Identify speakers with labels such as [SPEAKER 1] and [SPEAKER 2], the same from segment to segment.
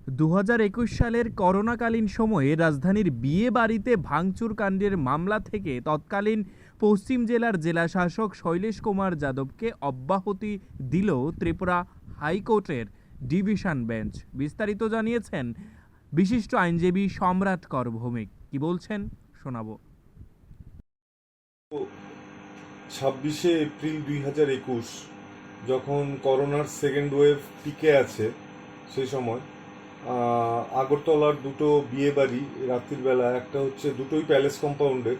[SPEAKER 1] 2021 সালের করোনাকালীন সময়ে রাজধানীর বিয়ে বাড়িতে ভাঙচুর কাণ্ডের মামলা থেকে তৎকালীন পশ্চিম জেলার জেলাশাসক শৈলেশ কুমার যাদবকে অব্যাহতি দিল ত্রিপুরা হাইকোর্টের ডিভিশন বেঞ্চ। বিস্তারিত জানিয়েছেন বিশিষ্ট আইনজীবী সম্রাট কর ভৌমিক। কি বলছেন শোনাবো।
[SPEAKER 2] 26 এপ্রিল 2021 যখন করোনার সেকেন্ড ওয়েভ পিকে আছে সেই সময় আগরতলার দুটো বিয়ে বাড়ি রাত্রির বেলা, একটা হচ্ছে দুটোই প্যালেস কম্পাউন্ডে,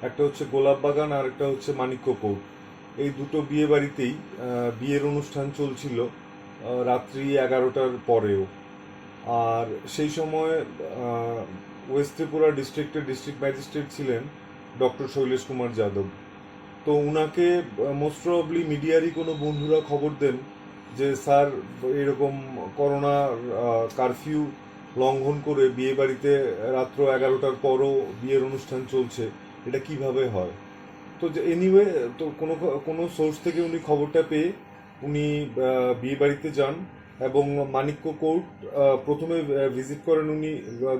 [SPEAKER 2] একটা হচ্ছে গোলাপবাগান আর একটা হচ্ছে মানিক্য কোর্ট। এই দুটো বিয়ে বাড়িতেই বিয়ের অনুষ্ঠান চলছিল রাত্রি 11টার পরেও। আর সেই সময় ওয়েস্ট ত্রিপুরা ডিস্ট্রিক্টের ডিস্ট্রিক্ট ম্যাজিস্ট্রেট ছিলেন ডক্টর শৈলেশ কুমার যাদব। তো উনাকে মোস্ট প্রবাবলি মিডিয়ারই কোনো বন্ধুরা খবর দেন যে স্যার এরকম করোনা কারফিউ লঙ্ঘন করে বিয়ে বাড়িতে রাত্র 11টার পরও বিয়ের অনুষ্ঠান চলছে, এটা কিভাবে হয়। তো এনিওয়ে, তো কোনো কোনো সোর্স থেকে উনি খবরটা পেয়ে উনি বিয়ে বাড়িতে যান এবং মানিক্য কোর্ট প্রথমে ভিজিট করেন উনি।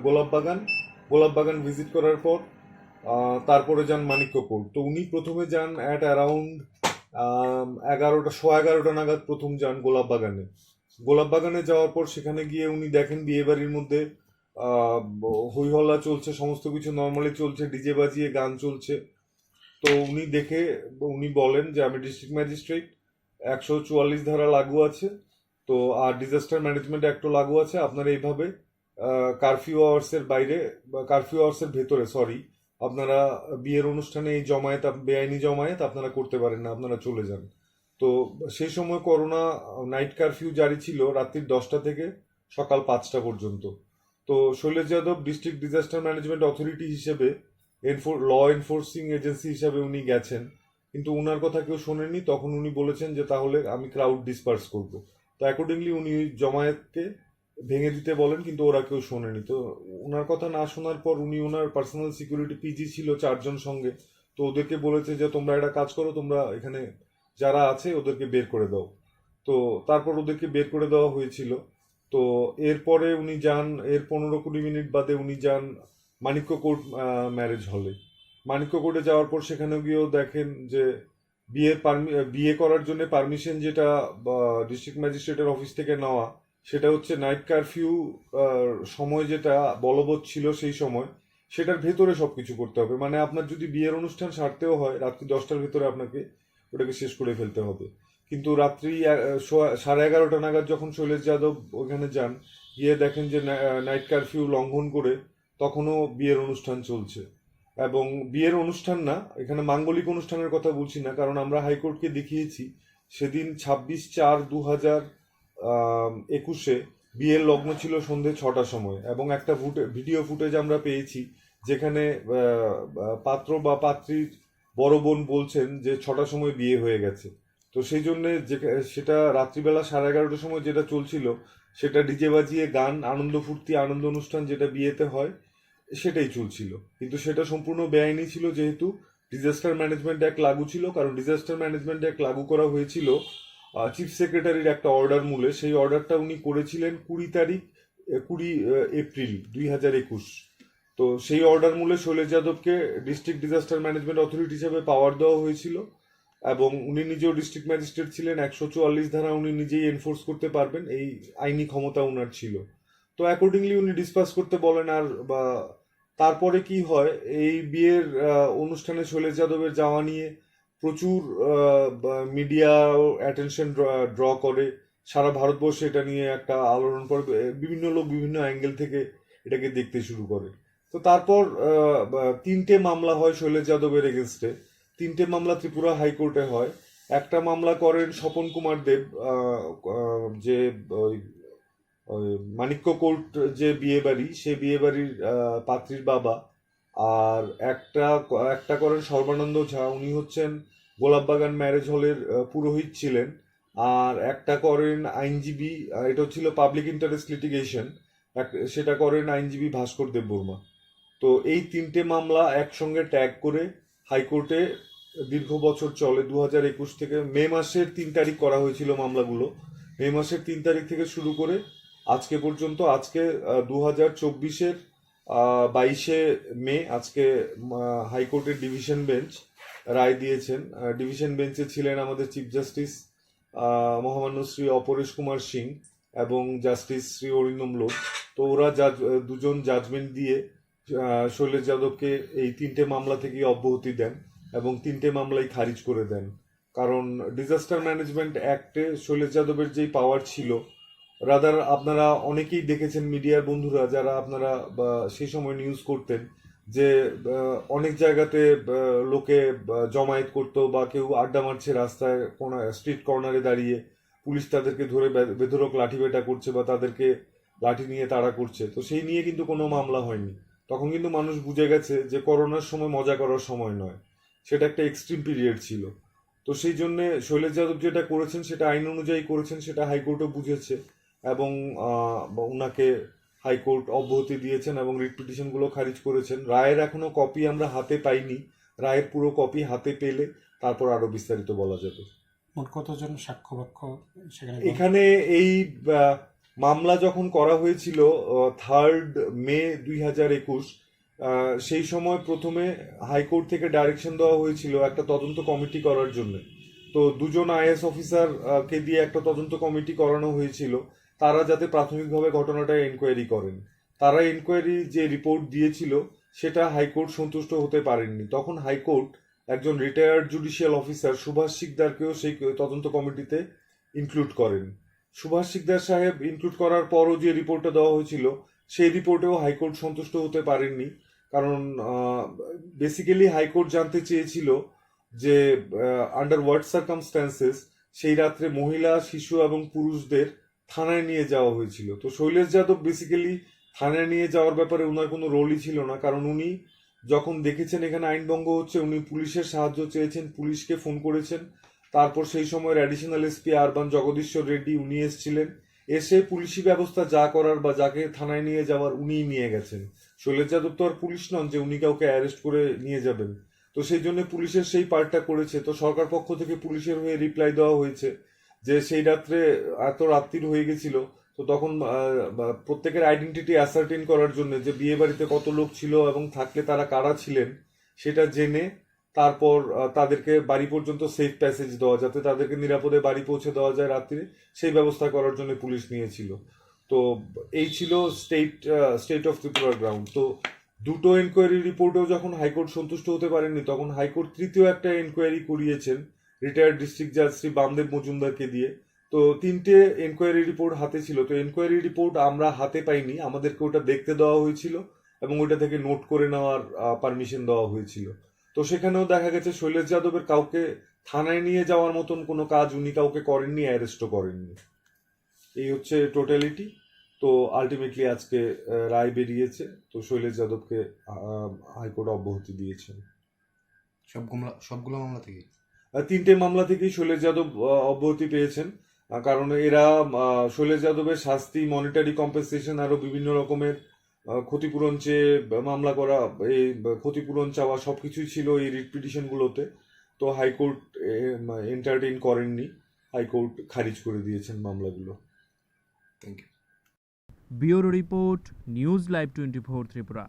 [SPEAKER 2] গোলাপবাগান ভিজিট করার পর তারপরে যান মানিক্য কোর্ট। তো উনি প্রথমে যান অ্যাট অ্যারাউন্ড 11টা নাগাদ প্রথম যান গোলাপবাগানে যাওয়ার পর সেখানে গিয়ে উনি দেখেন বিয়ে বাড়ির মধ্যে হই হল্লা চলছে, সমস্ত কিছু নর্মালি চলছে, ডিজে বাজিয়ে গান চলছে। তো উনি দেখে উনি বলেন যে আমি ডিস্ট্রিক্ট ম্যাজিস্ট্রেট, 144 ধারা লাগু আছে, তো আর ডিজাস্টার ম্যানেজমেন্ট অ্যাক্টও লাগু আছে, আপনারা এইভাবে কারফিউ আওয়ার্সের বাইরে বা কারফিউ আওয়ার্সের ভেতরে আপনারা বিয়ের অনুষ্ঠানে এই জমায়েত, বেআইনি জমায়েত আপনারা করতে পারেন না, আপনারা চলে যান। তো সেই সময় করোনা নাইট কারফিউ জারি ছিল রাত্রি 10টা থেকে সকাল 5টা পর্যন্ত। তো Shailesh Yadav district disaster management authority হিসেবে ল এনফোর্সিং এজেন্সি হিসাবে উনি গেছেন, কিন্তু উনার কথা কেউ শোনেনি। তখন উনি বলেছেন যে তাহলে আমি ক্রাউড ডিসপার্স করব। তো অ্যাকর্ডিংলি উনি জমায়েতকে ভেঙে দিতে বলেন, কিন্তু ওরা কেউ শোনেনি। তো ওনার কথা না শোনার পর উনি ওনার পার্সোনাল সিকিউরিটি পিজি ছিল 4জন সঙ্গে, তো ওদেরকে বলেছে যে তোমরা একটা কাজ করো, তোমরা এখানে যারা আছে ওদেরকে বের করে দাও। তো তারপর ওদেরকে বের করে দেওয়া হয়েছিল। তো এরপরে উনি যান, এর 15-20 মিনিট বাদে উনি যান মানিক্য কোর্ট ম্যারেজ হলে। মানিক্য কোর্টে যাওয়ার পর সেখানে গিয়েও দেখেন যে বিয়ে করার জন্য পারমিশন যেটা ডিস্ট্রিক্ট ম্যাজিস্ট্রেটের অফিস থেকে নেওয়া, সেটা হচ্ছে নাইট কারফিউ সময় যেটা বলবৎ ছিল সেই সময়, সেটার ভেতরে সবকিছু করতে হবে। মানে আপনার যদি বিয়ের অনুষ্ঠান সারতেও হয় রাত্রি 10টার ভেতরে আপনাকে ওটাকে শেষ করে ফেলতে হবে। কিন্তু রাত্রি 11:30 নাগাদ যখন শৈলেশ যাদব ওইখানে যান, গিয়ে দেখেন যে নাইট কারফিউ লঙ্ঘন করে তখনও বিয়ের অনুষ্ঠান চলছে। এবং বিয়ের অনুষ্ঠান না, এখানে মাঙ্গলিক অনুষ্ঠানের কথা বলছি না, কারণ আমরা হাইকোর্টকে দেখিয়েছি সেদিন 26/4/2021 বিয়ের লগ্ন ছিল সন্ধে 6টার সময়, এবং একটা ভিডিও ফুটেজ আমরা পেয়েছি যেখানে পাত্র বা পাত্রীর বড় বোন বলছেন যে 6টার সময় বিয়ে হয়ে গেছে। তো সেই জন্যে সেটা রাত্রিবেলা 11:30টার সময় যেটা চলছিল সেটা ডিজে বাজিয়ে গান, আনন্দ ফুর্তি, আনন্দ অনুষ্ঠান যেটা বিয়েতে হয় সেটাই চলছিল। কিন্তু সেটা সম্পূর্ণ বেআইনি ছিল, যেহেতু ডিজাস্টার ম্যানেজমেন্ট অ্যাক্ট লাগু ছিল। কারণ ডিজাস্টার ম্যানেজমেন্ট অ্যাক্ট লাগু করা হয়েছিল চিফ সেক্রেটারির একটা অর্ডার মূলে। সেই অর্ডারটা উনি করেছিলেন 20 এপ্রিল 2021। তো সেই অর্ডার মূলে শৈলেশ যাদবকে ডিস্ট্রিক্ট ডিজাস্টার ম্যানেজমেন্ট অথরিটি হিসেবে পাওয়ার দেওয়া হয়েছিল, এবং উনি নিজেও ডিস্ট্রিক্ট ম্যাজিস্ট্রেট ছিলেন। 144 ধারা উনি নিজেই এনফোর্স করতে পারবেন, এই আইনি ক্ষমতা উনার ছিল। তো অ্যাকর্ডিংলি উনি ডিসপাস করতে বলেন। আর বা তারপরে কি হয়, এই বিয়ের অনুষ্ঠানে শৈলেশ যাদবের যাওয়া নিয়ে প্রচুর মিডিয়া অ্যাটেনশন ড্র করে। সারা ভারতবর্ষে এটা নিয়ে একটা আলোড়ন পড়ে, বিভিন্ন লোক বিভিন্ন অ্যাঙ্গেল থেকে এটাকে দেখতে শুরু করে। তো তারপর 3টে মামলা হয় শৈলেশ যাদবের এগেনস্টে। 3টে মামলা ত্রিপুরা হাইকোর্টে হয়। একটা মামলা করেন স্বপন কুমার দেব, যে ওই মানিক্য কোর্ট যে বিয়ে বাড়ি, সে বিয়ে বাড়ির পাত্রীর বাবা। আর একটা করেন সর্বানন্দ ঝা, উনি হচ্ছেন গোলাপবাগান ম্যারেজ হলের পুরোহিত ছিলেন। আর একটা করেন আইনজীবী, এটা হচ্ছিল পাবলিক ইন্টারেস্ট লিটিগেশন, সেটা করেন আইনজীবী ভাস্কর দেব বর্মা। তো এই 3টে মামলা একসঙ্গে ট্যাগ করে হাইকোর্টে দীর্ঘ বছর চলে। 2021 থেকে মে মাসের 3 তারিখ করা হয়েছিল মামলাগুলো। মে মাসের 3 তারিখ থেকে শুরু করে আজকে পর্যন্ত আজকে 2024-এর 22শে মে আজকে হাইকোর্টের ডিভিশন বেঞ্চ রায় দিয়েছেন। ডিভিশন বেঞ্চে ছিলেন আমাদের চিফ জাস্টিস মহামান্য শ্রী অপরেশ কুমার সিং এবং জাস্টিস শ্রী অরিন্দম লোধ। তো ওরা দুজন জাজমেন্ট দিয়ে শৈলেশ যাদবকে এই 3টে মামলা থেকে অব্যাহতি দেন এবং 3টে মামলাই খারিজ করে দেন। কারণ ডিজাস্টার ম্যানেজমেন্ট অ্যাক্টে শৈলেশ যাদবের যেই পাওয়ার ছিল, রাদার আপনারা অনেকেই দেখেছেন মিডিয়ার বন্ধুরা যারা আপনারা সেই সময় নিউজ করতেন যে অনেক জায়গাতে লোকে জমায়েত করতো বা কেউ আড্ডা মারছে রাস্তায় স্ট্রিট কর্নারে দাঁড়িয়ে, পুলিশ তাদেরকে ধরে বেধড়ক লাঠি পেটা করছে বা তাদেরকে লাঠি নিয়ে তাড়া করছে। তো সেই নিয়ে কিন্তু কোনো মামলা হয়নি। তখন কিন্তু মানুষ বুঝে গেছে যে করোনার সময় মজা করার সময় নয়, সেটা একটা এক্সট্রিম পিরিয়ড ছিল। তো সেই জন্য শৈলেশ যাদব যেটা করেছেন সেটা আইন অনুযায়ী করেছেন, সেটা হাইকোর্টও বুঝেছে এবং ওনাকে হাইকোর্ট অব্যাহতি দিয়েছেন এবং রিট পিটিশনগুলো খারিজ করেছেন। রায়ের এখনো কপি আমরা হাতে পাইনি, রায়ের পুরো কপি হাতে পেলে তারপর আরো বিস্তারিত বলা যাবে।
[SPEAKER 3] মোট কতজন সাক্ষ্য বাক্য সেখানে?
[SPEAKER 2] এখানে এই মামলা যখন করা হয়েছিল 3rd মে 2021, সেই সময় প্রথমে হাইকোর্ট থেকে ডাইরেকশন দেওয়া হয়েছিল একটা তদন্ত কমিটি করার জন্য। তো 2জন আইএস অফিসার কে দিয়ে একটা তদন্ত কমিটি করানো হয়েছিল, তারা যাতে প্রাথমিকভাবে ঘটনাটা এনকোয়ারি করেন। তারা এনকোয়ারি যে রিপোর্ট দিয়েছিল সেটা হাইকোর্ট সন্তুষ্ট হতে পারেননি। তখন হাইকোর্ট একজন রিটায়ার্ড জুডিশিয়াল অফিসার সুভাষ শিকদারকেও সেই তদন্ত কমিটিতে ইনক্লুড করেন। সুভাষ শিকদার সাহেব ইনক্লুড করার পরও যে রিপোর্টটা দেওয়া হয়েছিল সেই রিপোর্টেও হাইকোর্ট সন্তুষ্ট হতে পারেননি। কারণ বেসিক্যালি হাইকোর্ট জানতে চেয়েছিল যে আন্ডার হোয়াট সার্কামস্ট্যান্সেস সেই রাত্রে মহিলা, শিশু এবং পুরুষদের থানায় নিয়ে যাওয়া হয়েছিল। তো শৈলেশ যাদব বেসিক্যালি থানায় নিয়ে যাওয়ার ব্যাপারে ওনার কোনো রোলই ছিল না, কারণ উনি যখন দেখেছেন এখানে আইনভঙ্গ হচ্ছে উনি পুলিশের সাহায্য চেয়েছেন, পুলিশকে ফোন করেছেন। তারপর সেই সময়ের অ্যাডিশনাল এসপি আরবান জগদীশ্বর রেড্ডি উনি এসেছিলেন, এসে পুলিশি ব্যবস্থা যা করার বা যাকে থানায় নিয়ে যাওয়ার উনিই নিয়ে গেছেন। শৈলেশ যাদব তো আর পুলিশ নন যে উনি কাউকে অ্যারেস্ট করে নিয়ে যাবেন। তো সেই জন্য পুলিশের সেই পার্টটা করেছে। তো সরকার পক্ষ থেকে পুলিশের হয়ে রিপ্লাই দেওয়া হয়েছে যে সেই রাত্রে এত রাত্রির হয়ে গেছিল, তো তখন প্রত্যেকের আইডেন্টিটি অ্যাসার্টেন করার জন্য যে বিয়ে বাড়িতে কত লোক ছিল এবং থাকলে তারা কারা ছিলেন সেটা জেনে তারপর তাদেরকে বাড়ি পর্যন্ত সেফ প্যাসেজ দেওয়া, যাতে তাদেরকে নিরাপদে বাড়ি পৌঁছে দেওয়া যায় রাত্রে, সেই ব্যবস্থা করার জন্য পুলিশ নিয়েছিল। তো এই ছিল স্টেট অফ ত্রিপুরা গ্রাউন্ড। তো দুটো এনকোয়ারি রিপোর্টেও যখন হাইকোর্ট সন্তুষ্ট হতে পারেননি, তখন হাইকোর্ট তৃতীয় একটা এনকোয়ারি করিয়েছেন রিটায়ার্ড ডিস্ট্রিক্ট জাজ শ্রী বামদেব মজুমদারকে দিয়ে। তো 3টে এনকোয়ারি রিপোর্ট হাতে ছিল। তো এনকোয়ারি রিপোর্ট আমরা হাতে পাইনি, আমাদেরকে ওটা দেখতে দেওয়া হয়েছিল এবং ওইটা থেকে নোট করে নেওয়ার পারমিশন দেওয়া হয়েছিল। তো সেখানেও দেখা গেছে শৈলেশ যাদবের কাউকে থানায় নিয়ে যাওয়ার মতন কোনো কাজ উনি কাউকে করেননি, অ্যারেস্টও করেননি। এই হচ্ছে টোটালিটি। তো আলটিমেটলি আজকে রায় বেরিয়েছে, তো শৈলেশ যাদবকে হাইকোর্ট অব্যাহতি দিয়েছেন।
[SPEAKER 3] সবগুলো মামলা থেকে
[SPEAKER 2] 3টে মামলা থেকেই শৈলেশ যাদব অব্যাহতি পেয়েছেন। কারণ এরা শৈলেশ যাদবের শাস্তি, মনিটারি কম্পেনসেশন, আরো বিভিন্ন রকমের ক্ষতিপূরণ চেয়ে মামলা করা, এই ক্ষতিপূরণ চাওয়া সবকিছুই ছিল এই রিট পিটিশনগুলোতে। তো হাইকোর্ট এন্টারটেইন করেননি, হাইকোর্ট খারিজ করে দিয়েছেন মামলাগুলো।
[SPEAKER 3] Thank you.
[SPEAKER 1] Bureau report, news live 24 Tripura.